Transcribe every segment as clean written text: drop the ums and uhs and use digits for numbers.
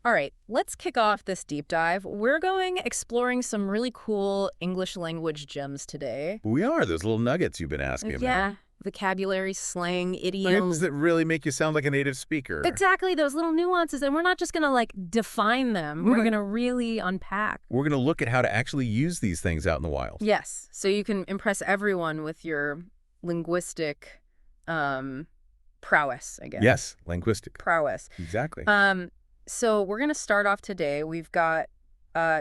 All right, let's kick off this deep dive. We're going exploring some really cool English language gems today. We are. Those little nuggets you've been asking about. Yeah, vocabulary, slang, Nuggets idioms. that really make you sound like a native speaker. Exactly, those little nuances. And we're not just going to like define them. We're going to really unpack. We're going to look at how to actually use these things out in the wild. Yes, so you can impress everyone with your linguistic prowess, I guess. Yes, linguistic. Prowess. Exactly. So we're going to start off today. We've got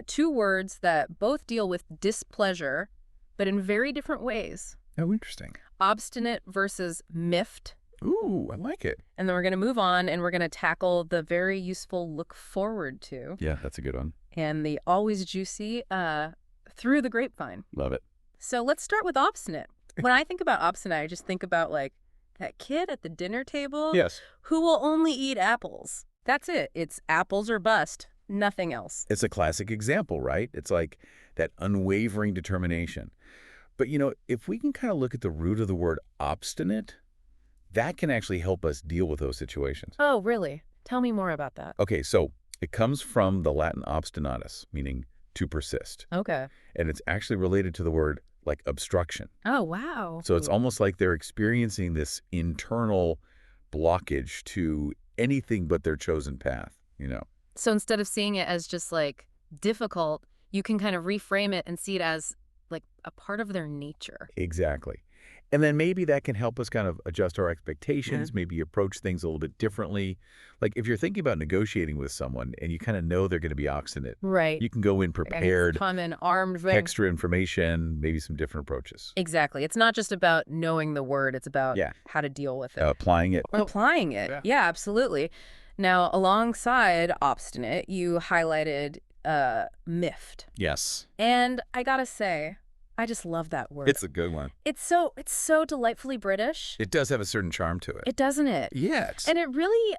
two words that both deal with displeasure, but in very different ways. Oh, interesting. Obstinate versus miffed. Ooh, I like it. And then we're going to move on and we're going to tackle the very useful look forward to. Yeah, that's a good one. And the always juicy through the grapevine. Love it. So let's start with obstinate. When I think about obstinate, I just think about like that kid at the dinner table Yes. who will only eat apples. That's it. It's apples or bust, nothing else. It's a classic example, right? It's like that unwavering determination. But, if we can kind of look at the root of the word obstinate, that can actually help us deal with those situations. Oh, really? Tell me more about that. Okay, so it comes from the Latin obstinatus, meaning to persist. Okay. And it's actually related to the word like obstruction. Oh, wow. So it's almost like they're experiencing this internal blockage to anything but their chosen path. So instead of seeing it as just like difficult, you can kind of reframe it and see it as like a part of their nature. Exactly. And then maybe that can help us kind of adjust our expectations, maybe approach things a little bit differently. Like if you're thinking about negotiating with someone and you kind of know they're going to be obstinate, Right. you can go in prepared, Come in armed with extra information, maybe some different approaches. Exactly. It's not just about knowing the word. It's about Yeah. how to deal with it. Applying it. Applying it. Yeah, absolutely. Now, alongside obstinate, you highlighted miffed. Yes. And I gotta say, I just love that word. It's a good one. It's so delightfully British. It does have a certain charm to it. It doesn't it? Yeah. And it really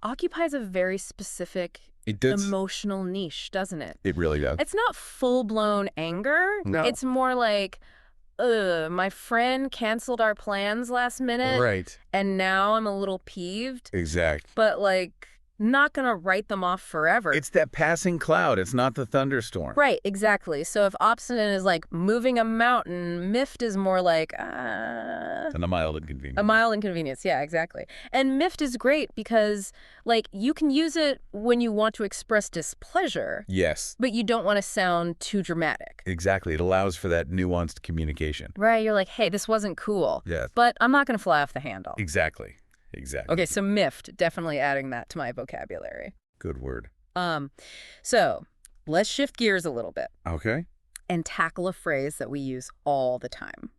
occupies a very specific It does. emotional niche, doesn't it? It really does. It's not full-blown anger. No. It's more like, my friend canceled our plans last minute, Right. and now I'm a little peeved, Exact. but like not gonna write them off forever. It's that passing cloud. It's not the thunderstorm. Right, exactly. So if obstinate is like moving a mountain, miffed is more like And a mild inconvenience. a mild inconvenience. Yeah, exactly. And miffed is great because like you can use it when you want to express displeasure, Yes. but you don't want to sound too dramatic. Exactly. It allows for that nuanced communication. Right, you're like, hey, this wasn't cool, Yeah. but I'm not gonna fly off the handle. Exactly. Exactly. Okay, so miffed, definitely adding that to my vocabulary. Good word. So let's shift gears a little bit Okay. and tackle a phrase that we use all the time.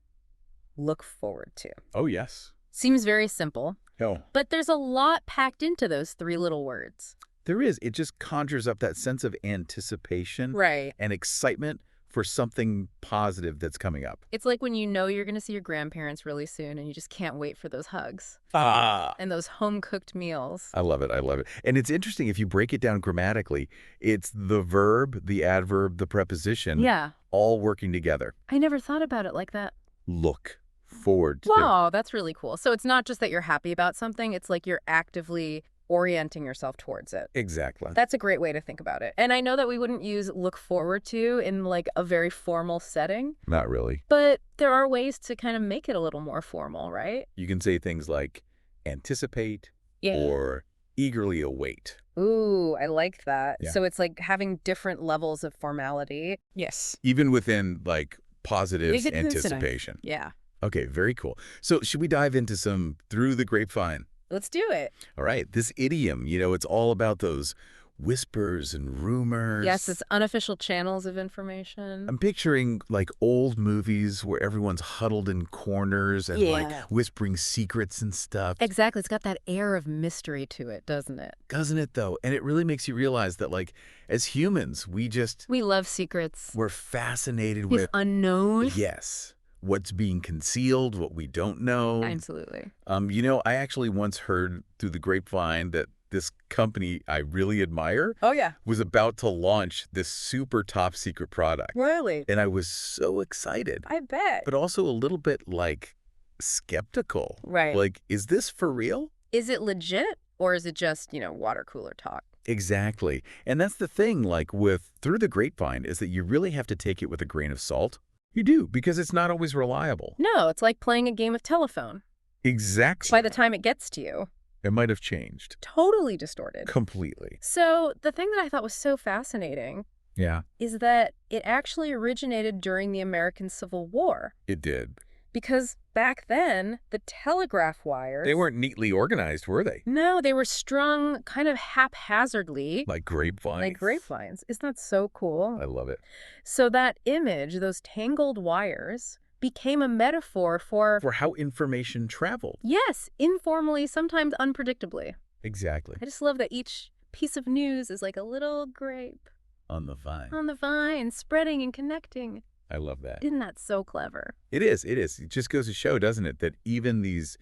Look forward to. Oh, yes. Seems very simple, Oh, but there's a lot packed into those three little words. there is. It just conjures up that sense of anticipation Right. and excitement for something positive that's coming up. It's like when you know you're going to see your grandparents really soon and you just can't wait for those hugs Ah. and those home-cooked meals. I love it. I love it. And it's interesting, if you break it down grammatically, it's the verb, the adverb, the preposition, Yeah. all working together. I never thought about it like that. Look forward to. Wow, that's really cool. So it's not just that you're happy about something, it's like you're actively orienting yourself towards it. Exactly. That's a great way to think about it. And I know that we wouldn't use look forward to in like a very formal setting, Not really. but there are ways to kind of make it a little more formal, right? You can say things like anticipate Yeah. or eagerly await. Ooh, I like that. Yeah. So it's like having different levels of formality. Yes. Even within like positive Is it anticipation. Yeah. Okay, very cool. So should we dive into some through the grapevine? Let's do it. All right, this idiom, it's all about those whispers and rumors. Yes, it's unofficial channels of information. I'm picturing like old movies where everyone's huddled in corners and like Yeah. whispering secrets and stuff. Exactly. It's got that air of mystery to it, doesn't it? Doesn't it though? And it really makes you realize that like as humans, We love secrets. we're fascinated It's with, unknown. yes, what's being concealed, what we don't know. Absolutely. I actually once heard through the grapevine that this company I really admire Oh, yeah. was about to launch this super top secret product. Really? And I was so excited, I bet. but also a little bit like skeptical. Right. Like, is this for real? Is it legit or is it just, water cooler talk? Exactly. And that's the thing, like with through the grapevine, is that you really have to take it with a grain of salt. You do, because it's not always reliable. No, it's like playing a game of telephone. By Exactly. the time it gets to you, It might have changed. totally distorted. Completely. So the thing that I thought was so fascinating Yeah, is that it actually originated during the American Civil War. it did. Because back then, the telegraph wires... They weren't neatly organized, were they? No, they were strung kind of haphazardly. Like grapevines. Like grapevines. Isn't that so cool? I love it. So that image, those tangled wires, became a metaphor for... For how information traveled. Yes, informally, sometimes unpredictably. Exactly. I just love that each piece of news is like a little grape On the vine. on the vine, spreading and connecting. I love that. Isn't that so clever? It is. It is. It just goes to show, doesn't it, that even these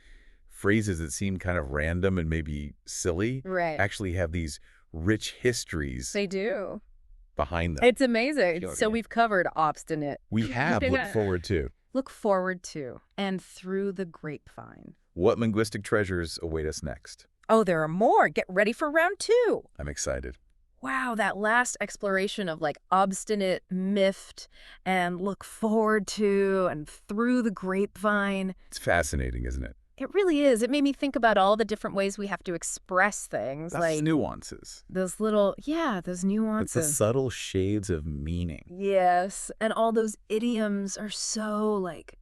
phrases that seem kind of random and maybe silly Right. actually have these rich histories They do. behind them. It's amazing. Sure, So yeah. we've covered obstinate. We have looked forward to. Look forward to. And through the grapevine. What linguistic treasures await us next? Oh, there are more. Get ready for round 2. I'm excited. Wow, that last exploration of like obstinate, miffed, and look forward to, and through the grapevine. It's fascinating, isn't it? It really is. It made me think about all the different ways we have to express things. That's like nuances. those little, those It's the nuances. subtle shades of meaning. Yes, and all those idioms are so like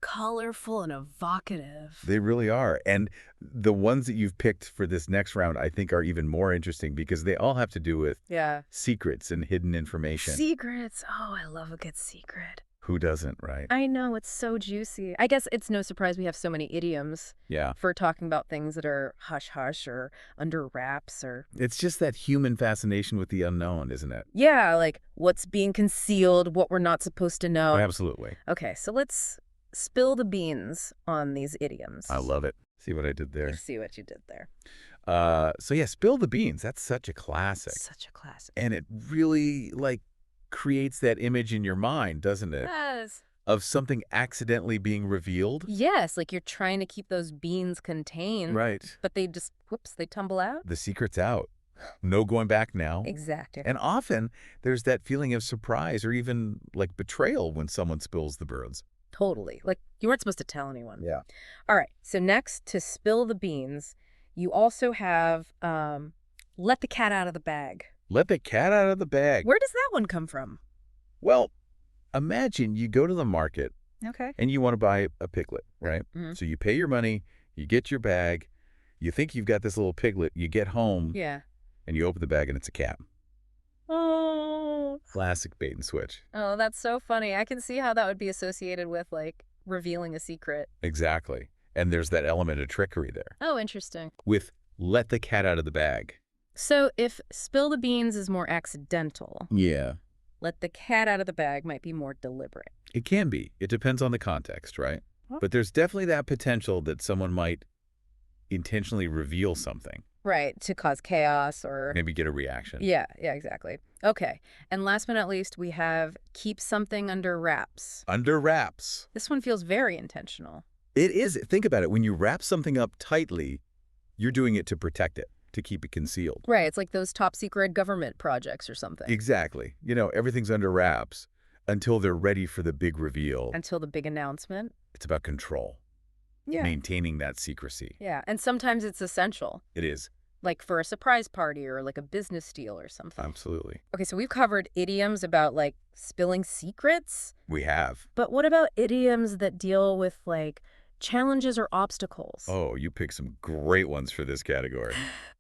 colorful and evocative. They really are. And the ones that you've picked for this next round, I think, are even more interesting because they all have to do with Yeah. secrets and hidden information. Secrets. Oh, I love a good secret. Who doesn't, right? I know, it's so juicy. I guess it's no surprise we have so many idioms Yeah. for talking about things that are hush-hush or under wraps or... It's just that human fascination with the unknown, isn't it? Yeah, like what's being concealed, what we're not supposed to know. Oh, absolutely. Okay, so let's spill the beans on these idioms. I love it. See what I did there? Let's see what you did there. So yeah, spill the beans. That's such a classic. Such a classic. And it really, like, creates that image in your mind, doesn't it? Yes. Of something accidentally being revealed. Yes, like you're trying to keep those beans contained. Right. But they just, whoops, they tumble out. The secret's out. No going back now. Exactly. And often there's that feeling of surprise or even like betrayal when someone spills the beans. Totally. Like you weren't supposed to tell anyone. Yeah. All right. So next to spill the beans, you also have let the cat out of the bag. Let the cat out of the bag. Where does that one come from? Well, imagine you go to the market Okay. and you want to buy a piglet, right? Mhm. So you pay your money, you get your bag, you think you've got this little piglet, you get home Yeah. and you open the bag and it's a cat. Oh. Classic bait and switch. Oh, that's so funny. I can see how that would be associated with like revealing a secret. Exactly. And there's that element of trickery there. Oh, interesting. With let the cat out of the bag. So if spill the beans is more accidental, Yeah. let the cat out of the bag might be more deliberate. It can be. It depends on the context, right? Huh? But there's definitely that potential that someone might intentionally reveal something, Right, to cause chaos or... maybe get a reaction. Yeah, exactly. Okay, and last but not least, we have keep something under wraps. Under wraps. This one feels very intentional. It is. Think about it. When you wrap something up tightly, you're doing it to protect it, to keep it concealed. Right, it's like those top secret government projects or something. Exactly. You know, everything's under wraps until they're ready for the big reveal. Until the big announcement. It's about control. Yeah. Maintaining that secrecy. Yeah, and sometimes it's essential. It is. Like for a surprise party or like a business deal or something. Absolutely. Okay, so we've covered idioms about like spilling secrets. We have. But what about idioms that deal with like challenges or obstacles? Oh, you picked some great ones for this category.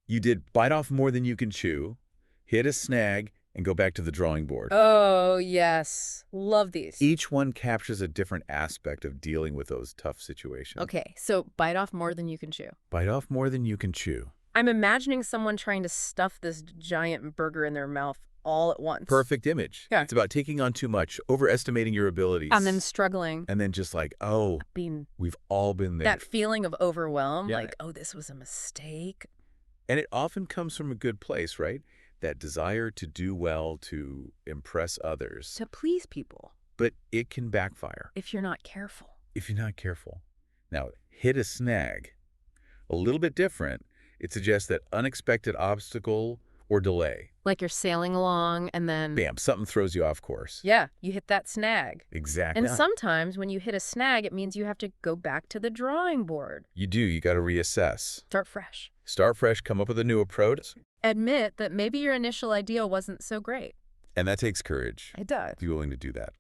You did bite off more than you can chew, hit a snag, and go back to the drawing board. Oh, yes. Love these. Each one captures a different aspect of dealing with those tough situations. Okay, so bite off more than you can chew. Bite off more than you can chew. I'm imagining someone trying to stuff this giant burger in their mouth all at once. Perfect image. Yeah. It's about taking on too much, overestimating your abilities. And then struggling. And then just like, oh, Being we've all been there. that feeling of overwhelm, Yeah. like, oh, this was a mistake. And it often comes from a good place, right? That desire to do well, to impress others. To please people, But it can backfire if you're not careful. if you're not careful. Now, hit a snag. A little bit different. It suggests that unexpected obstacle or delay. Like you're sailing along and then, Bam, something throws you off course. yeah, you hit that snag. Exactly. And sometimes when you hit a snag, it means you have to go back to the drawing board. You do. You got to reassess. Start fresh. Start fresh, come up with a new approach. Admit that maybe your initial idea wasn't so great. And that takes courage. It does. Be willing to do that.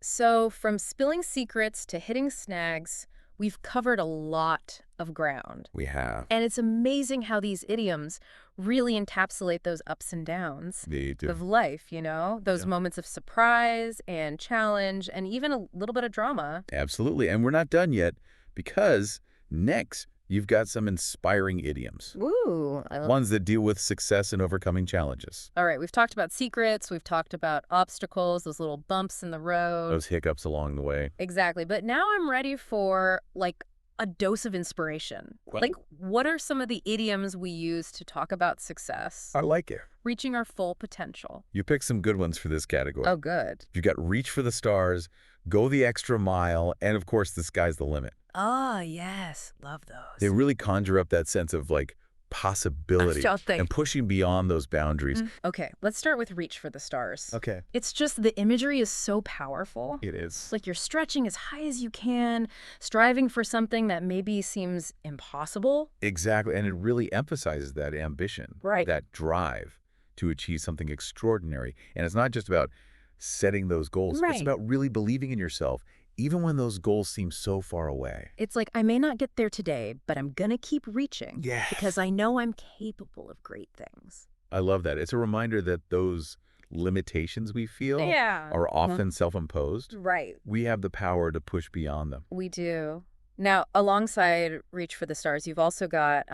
So from spilling secrets to hitting snags, we've covered a lot of ground. We have. And it's amazing how these idioms really encapsulate those ups and downs They do. of life, you know? Those moments of surprise and challenge and even a little bit of drama. Absolutely. And we're not done yet because next you've got some inspiring idioms. Ooh, I love. Ones that deal with success and overcoming challenges. All right, we've talked about secrets, we've talked about obstacles, those little bumps in the road. Those hiccups along the way. Exactly. But now I'm ready for like a dose of inspiration. Well- Like, what are some of the idioms we use to talk about success? I like it. Reaching our full potential. You picked some good ones for this category. Oh, good. You've got reach for the stars, go the extra mile, and of course, the sky's the limit. Ah, yes. Love those. They really conjure up that sense of like possibility Sure thing. and pushing beyond those boundaries. Okay, let's start with reach for the stars. Okay. It's just the imagery is so powerful. It is. Like you're stretching as high as you can, striving for something that maybe seems impossible. Exactly. And it really emphasizes that ambition, Right. that drive to achieve something extraordinary. And it's not just about setting those goals. Right. It's about really believing in yourself, even when those goals seem so far away. It's like, I may not get there today, but I'm going to keep reaching. Yes. Because I know I'm capable of great things. I love that. It's a reminder that those limitations we feel Yeah. are often self-imposed. Right. We have the power to push beyond them. We do. Now, alongside Reach for the Stars, you've also got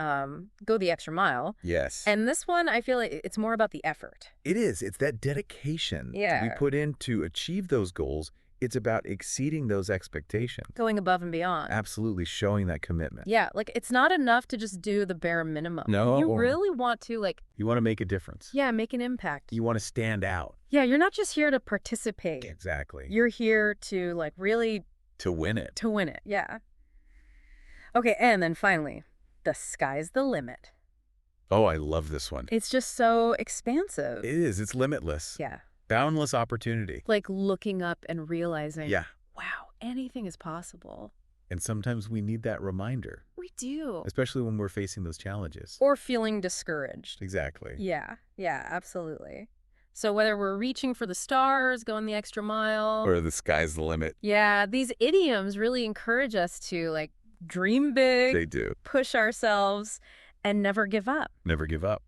Go the Extra Mile. Yes. And this one, I feel like it's more about the effort. It is. It's that dedication Yeah. we put in to achieve those goals. It's about exceeding those expectations. Going above and beyond. Absolutely showing that commitment. Yeah, like it's not enough to just do the bare minimum. No. You really want to, like, You want to make a difference. yeah, make an impact. You want to stand out. Yeah, you're not just here to participate. Exactly. You're here to, like, really To win it. to win it. Yeah. Okay, and then finally, the sky's the limit. Oh, I love this one. It's just so expansive. It is. It's limitless. Yeah. Boundless opportunity. Like looking up and realizing, Yeah. wow, anything is possible. And sometimes we need that reminder, We do. especially when we're facing those challenges. Or feeling discouraged. Exactly. Yeah, absolutely. So whether we're reaching for the stars, going the extra mile, Or the sky's the limit. yeah, these idioms really encourage us to like dream big, They do. push ourselves, and never give up. Never give up.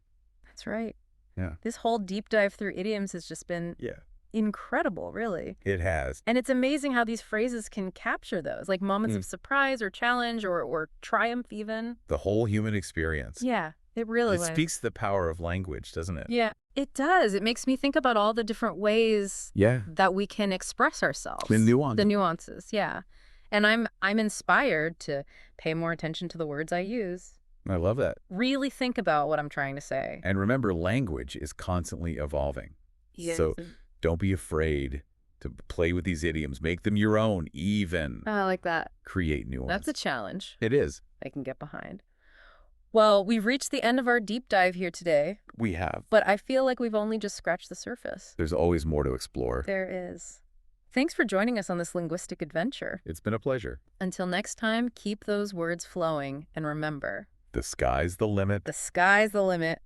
That's right. Yeah. This whole deep dive through idioms has just been Yeah. incredible, really. It has. And it's amazing how these phrases can capture those, like moments of surprise or challenge or triumph even. The whole human experience. Yeah, it really It was. speaks to the power of language, doesn't it? Yeah, it does. It makes me think about all the different ways Yeah. that we can express ourselves. The nuance. The nuances, yeah. And I'm inspired to pay more attention to the words I use. I love that. Really think about what I'm trying to say. And remember, language is constantly evolving. So don't be afraid to play with these idioms. Make them your own, even. I like that. Create new ones. That's a challenge It is. I can get behind. Well, we've reached the end of our deep dive here today, We have. but I feel like we've only just scratched the surface. There's always more to explore. There is. Thanks for joining us on this linguistic adventure. It's been a pleasure. Until next time, keep those words flowing and remember, The sky's the limit. the sky's the limit.